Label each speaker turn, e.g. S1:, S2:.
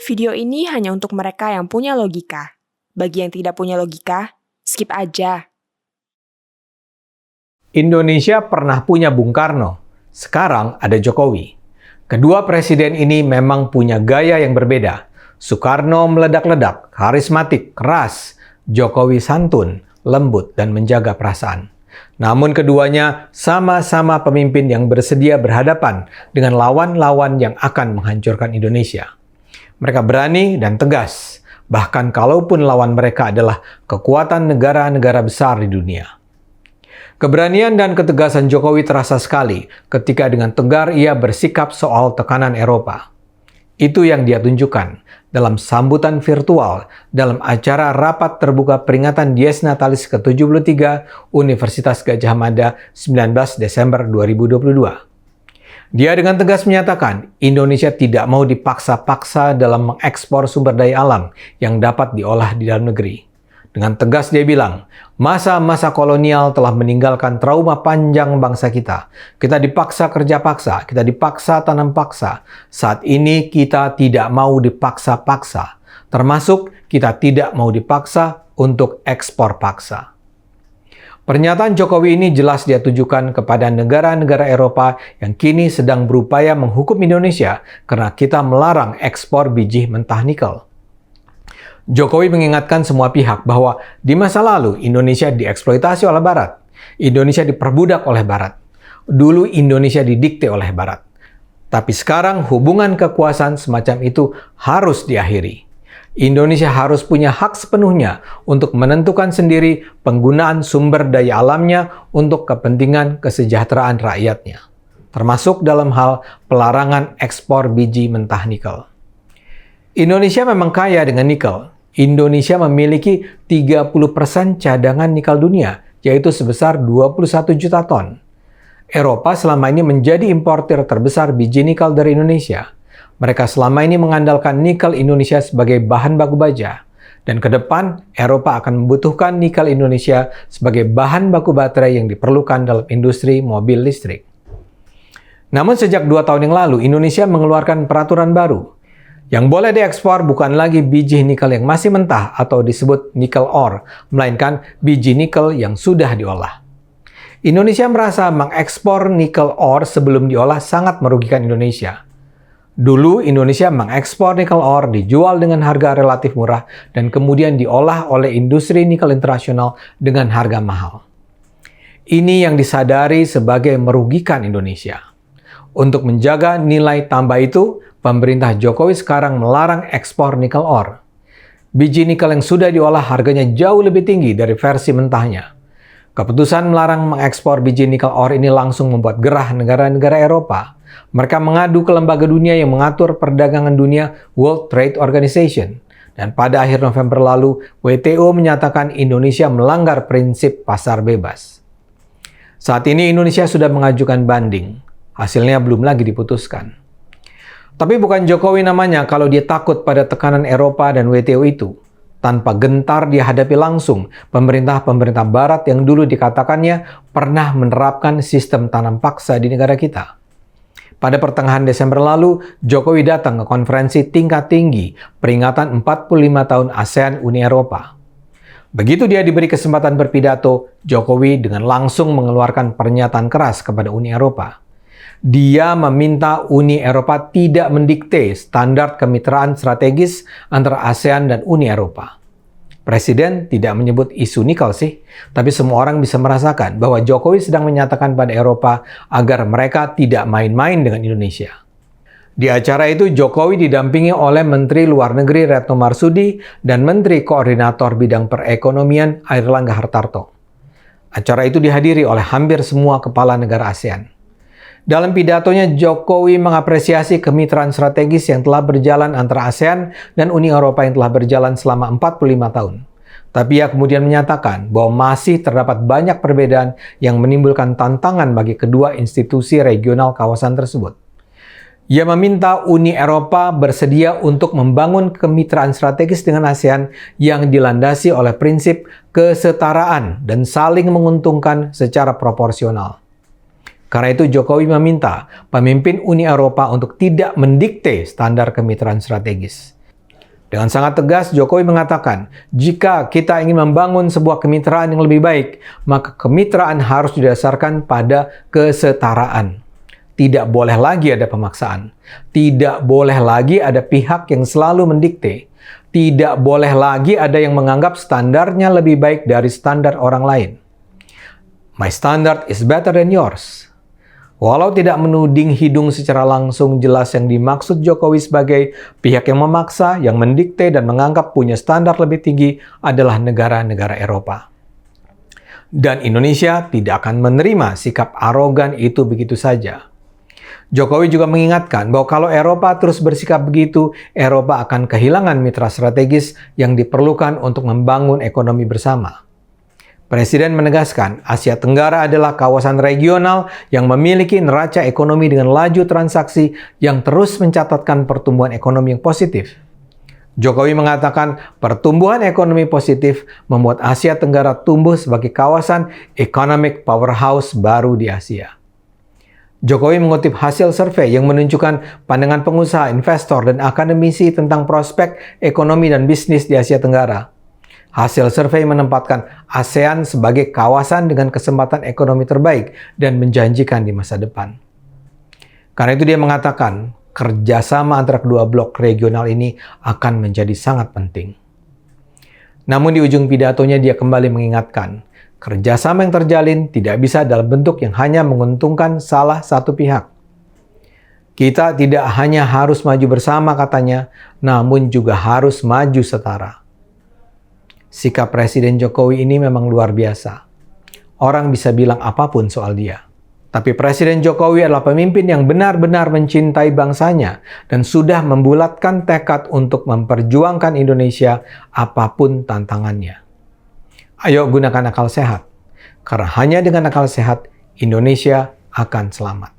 S1: Video ini hanya untuk mereka yang punya logika. Bagi yang tidak punya logika, skip aja.
S2: Indonesia pernah punya Bung Karno, sekarang ada Jokowi. Kedua presiden ini memang punya gaya yang berbeda. Soekarno meledak-ledak, karismatik, keras. Jokowi santun, lembut, dan menjaga perasaan. Namun keduanya sama-sama pemimpin yang bersedia berhadapan dengan lawan-lawan yang akan menghancurkan Indonesia. Mereka berani dan tegas, bahkan kalaupun lawan mereka adalah kekuatan negara-negara besar di dunia. Keberanian dan ketegasan Jokowi terasa sekali ketika dengan tegar ia bersikap soal tekanan Eropa. Itu yang dia tunjukkan dalam sambutan virtual dalam acara rapat terbuka peringatan Dies Natalis ke-73 Universitas Gadjah Mada 19 Desember 2022. Dia dengan tegas menyatakan Indonesia tidak mau dipaksa-paksa dalam mengekspor sumber daya alam yang dapat diolah di dalam negeri. Dengan tegas dia bilang, masa-masa kolonial telah meninggalkan trauma panjang bangsa kita. Kita dipaksa kerja paksa, kita dipaksa tanam paksa. Saat ini kita tidak mau dipaksa-paksa. Termasuk kita tidak mau dipaksa untuk ekspor paksa. Pernyataan Jokowi ini jelas dia tujukan kepada negara-negara Eropa yang kini sedang berupaya menghukum Indonesia karena kita melarang ekspor biji mentah nikel. Jokowi mengingatkan semua pihak bahwa di masa lalu Indonesia dieksploitasi oleh Barat. Indonesia diperbudak oleh Barat. Dulu Indonesia didikte oleh Barat. Tapi sekarang hubungan kekuasaan semacam itu harus diakhiri. Indonesia harus punya hak sepenuhnya untuk menentukan sendiri penggunaan sumber daya alamnya untuk kepentingan kesejahteraan rakyatnya, termasuk dalam hal pelarangan ekspor biji mentah nikel. Indonesia memang kaya dengan nikel. Indonesia memiliki 30% cadangan nikel dunia, yaitu sebesar 21 juta ton. Eropa selama ini menjadi importir terbesar biji nikel dari Indonesia. Mereka selama ini mengandalkan nikel Indonesia sebagai bahan baku baja. Dan ke depan, Eropa akan membutuhkan nikel Indonesia sebagai bahan baku baterai yang diperlukan dalam industri mobil listrik. Namun sejak 2 tahun yang lalu, Indonesia mengeluarkan peraturan baru. Yang boleh diekspor bukan lagi biji nikel yang masih mentah atau disebut nikel ore, melainkan biji nikel yang sudah diolah. Indonesia merasa mengekspor nikel ore sebelum diolah sangat merugikan Indonesia. Dulu Indonesia mengekspor nikel ore dijual dengan harga relatif murah dan kemudian diolah oleh industri nikel internasional dengan harga mahal. Ini yang disadari sebagai merugikan Indonesia. Untuk menjaga nilai tambah itu, pemerintah Jokowi sekarang melarang ekspor nikel ore. Biji nikel yang sudah diolah harganya jauh lebih tinggi dari versi mentahnya. Keputusan melarang mengekspor biji nikel ore ini langsung membuat gerah negara-negara Eropa. Mereka mengadu ke lembaga dunia yang mengatur perdagangan dunia, World Trade Organization. Dan pada akhir November lalu, WTO menyatakan Indonesia melanggar prinsip pasar bebas. Saat ini Indonesia sudah mengajukan banding. Hasilnya belum lagi diputuskan. Tapi bukan Jokowi namanya kalau dia takut pada tekanan Eropa dan WTO itu. Tanpa gentar dihadapi langsung pemerintah-pemerintah Barat yang dulu dikatakannya pernah menerapkan sistem tanam paksa di negara kita. Pada pertengahan Desember lalu, Jokowi datang ke konferensi tingkat tinggi peringatan 45 tahun ASEAN Uni Eropa. Begitu dia diberi kesempatan berpidato, Jokowi dengan langsung mengeluarkan pernyataan keras kepada Uni Eropa. Dia meminta Uni Eropa tidak mendikte standar kemitraan strategis antara ASEAN dan Uni Eropa. Presiden tidak menyebut isu nikel sih, tapi semua orang bisa merasakan bahwa Jokowi sedang menyatakan pada Eropa agar mereka tidak main-main dengan Indonesia. Di acara itu Jokowi didampingi oleh Menteri Luar Negeri Retno Marsudi dan Menteri Koordinator Bidang Perekonomian Airlangga Hartarto. Acara itu dihadiri oleh hampir semua kepala negara ASEAN. Dalam pidatonya, Jokowi mengapresiasi kemitraan strategis yang telah berjalan antara ASEAN dan Uni Eropa yang telah berjalan selama 45 tahun. Tapi ia kemudian menyatakan bahwa masih terdapat banyak perbedaan yang menimbulkan tantangan bagi kedua institusi regional kawasan tersebut. Ia meminta Uni Eropa bersedia untuk membangun kemitraan strategis dengan ASEAN yang dilandasi oleh prinsip kesetaraan dan saling menguntungkan secara proporsional. Karena itu Jokowi meminta pemimpin Uni Eropa untuk tidak mendikte standar kemitraan strategis. Dengan sangat tegas, Jokowi mengatakan, jika kita ingin membangun sebuah kemitraan yang lebih baik, maka kemitraan harus didasarkan pada kesetaraan. Tidak boleh lagi ada pemaksaan. Tidak boleh lagi ada pihak yang selalu mendikte. Tidak boleh lagi ada yang menganggap standarnya lebih baik dari standar orang lain. My standard is better than yours. Walau tidak menuding hidung secara langsung, jelas yang dimaksud Jokowi sebagai pihak yang memaksa, yang mendikte dan menganggap punya standar lebih tinggi adalah negara-negara Eropa. Dan Indonesia tidak akan menerima sikap arogan itu begitu saja. Jokowi juga mengingatkan bahwa kalau Eropa terus bersikap begitu, Eropa akan kehilangan mitra strategis yang diperlukan untuk membangun ekonomi bersama. Presiden menegaskan, Asia Tenggara adalah kawasan regional yang memiliki neraca ekonomi dengan laju transaksi yang terus mencatatkan pertumbuhan ekonomi yang positif. Jokowi mengatakan pertumbuhan ekonomi positif membuat Asia Tenggara tumbuh sebagai kawasan economic powerhouse baru di Asia. Jokowi mengutip hasil survei yang menunjukkan pandangan pengusaha, investor, dan akademisi tentang prospek ekonomi dan bisnis di Asia Tenggara. Hasil survei menempatkan ASEAN sebagai kawasan dengan kesempatan ekonomi terbaik dan menjanjikan di masa depan. Karena itu dia mengatakan, kerjasama antara kedua blok regional ini akan menjadi sangat penting. Namun di ujung pidatonya dia kembali mengingatkan, kerjasama yang terjalin tidak bisa dalam bentuk yang hanya menguntungkan salah satu pihak. Kita tidak hanya harus maju bersama katanya, namun juga harus maju setara. Sikap Presiden Jokowi ini memang luar biasa. Orang bisa bilang apapun soal dia. Tapi Presiden Jokowi adalah pemimpin yang benar-benar mencintai bangsanya dan sudah membulatkan tekad untuk memperjuangkan Indonesia apapun tantangannya. Ayo gunakan akal sehat, karena hanya dengan akal sehat Indonesia akan selamat.